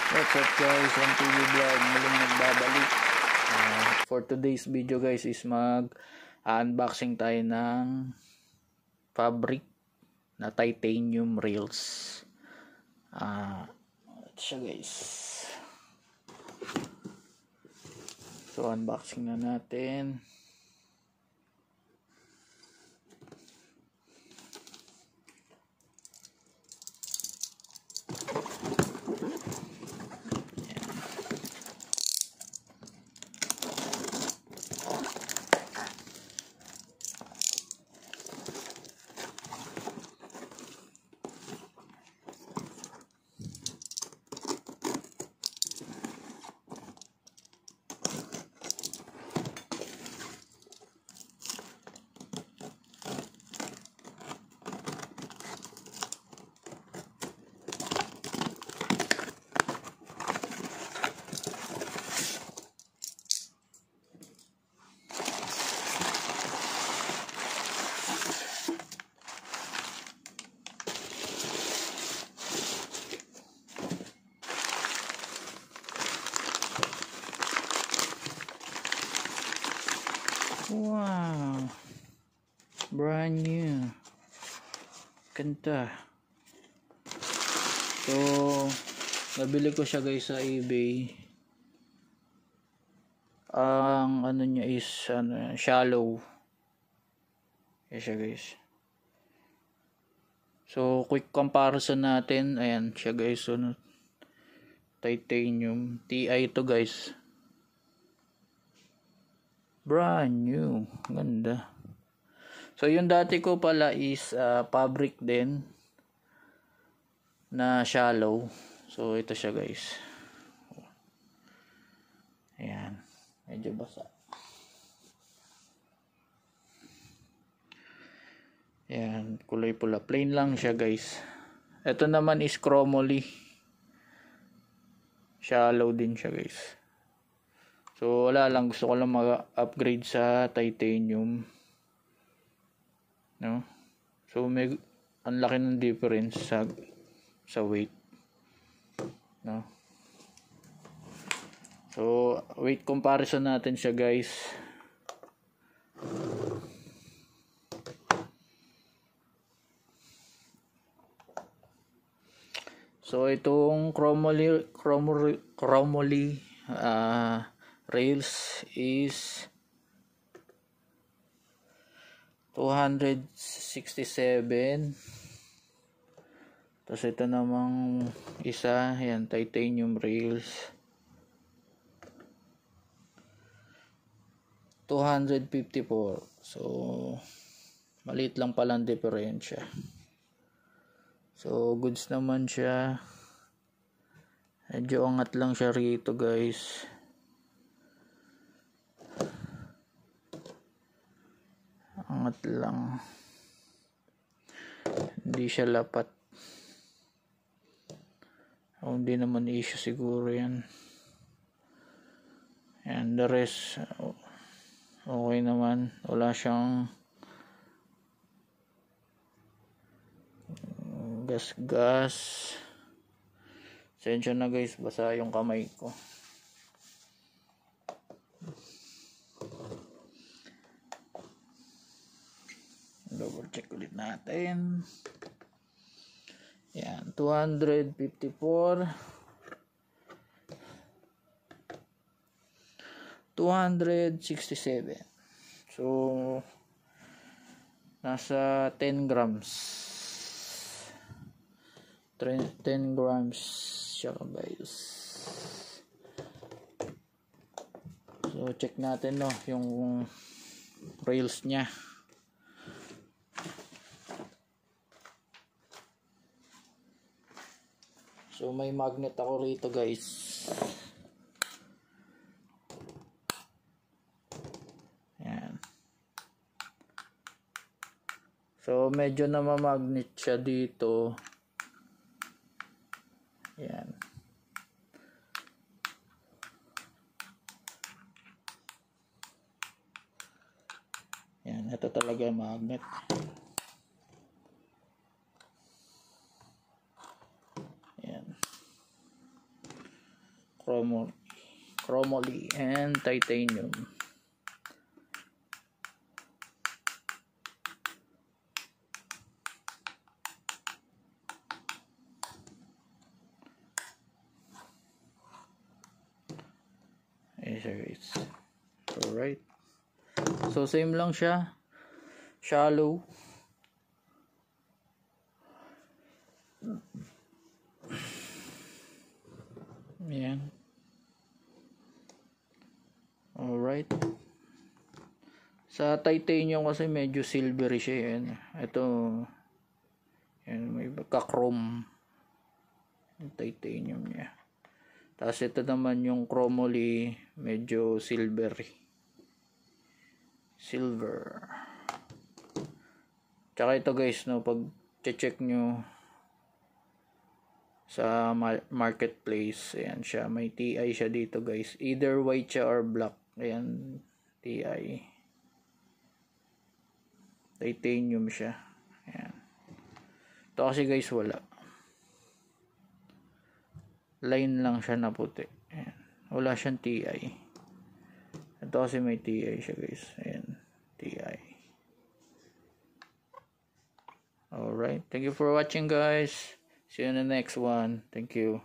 What's up guys, MTV Vlog muling nagbabalik. For today's video guys is mag-unboxing tayo ng fabric na titanium rails. Ito siya guys. So unboxing na natin. Wow, brand new, ganda. So nabili ko siya guys sa eBay. Ang ano niya is shallow. Yan siya guys. So quick comparison natin, ayan siya guys. So titanium TI ito guys, brand new, ganda. So yung dati ko pala is fabric din na shallow. So ito siya guys. Ayan, medyo basa. Ayan, kulay pula, plain lang siya guys. Ito naman is chromoly, shallow din siya guys. So wala lang, gusto ko lang mag-upgrade sa titanium, no? So may ang laki ng difference sa weight, no? So weight comparison natin siya guys. So itong chromoly rails is 267. Tapos ito namang isa, yan, titanium rails, 254. So maliit lang pala ang diferensya. So goods naman siya. Medyo angat lang siya rito guys. Angat lang, hindi siya lapat. O hindi naman issue siguro yan. And the rest okay naman, wala siyang gas. Sensya na guys, basa yung kamay ko. Double check ulit natin. Yan, 254, 267. So nasa 10 grams. 10 grams siya guys. So check natin no yung rails niya. So may magnet ako rito guys. Yan. So medyo namamagnet siya dito. Yan. Yan, ito talaga yung magnet. Yan. chromoly and titanium. Guys. Alright. So same lang siya. Shallow. Ayan. Alright. Sa titanium kasi medyo silvery siya. Yan. Ito. Yan, may ka-chrome. Yung titanium niya. Tapos ito naman yung chromoly, medyo silvery. Silver. Tsaka ito guys, no, pag check nyo sa marketplace, ayan siya, may TI siya dito guys. Either white siya or black. Ayan, TI. Titanium siya. Ayan. Ito kasi guys, wala. Line lang siya na puti. Ayan. Wala siyang TI. Ito kasi may TI siya guys. Ayan. TI. Alright. Thank you for watching guys. See you in the next one. Thank you.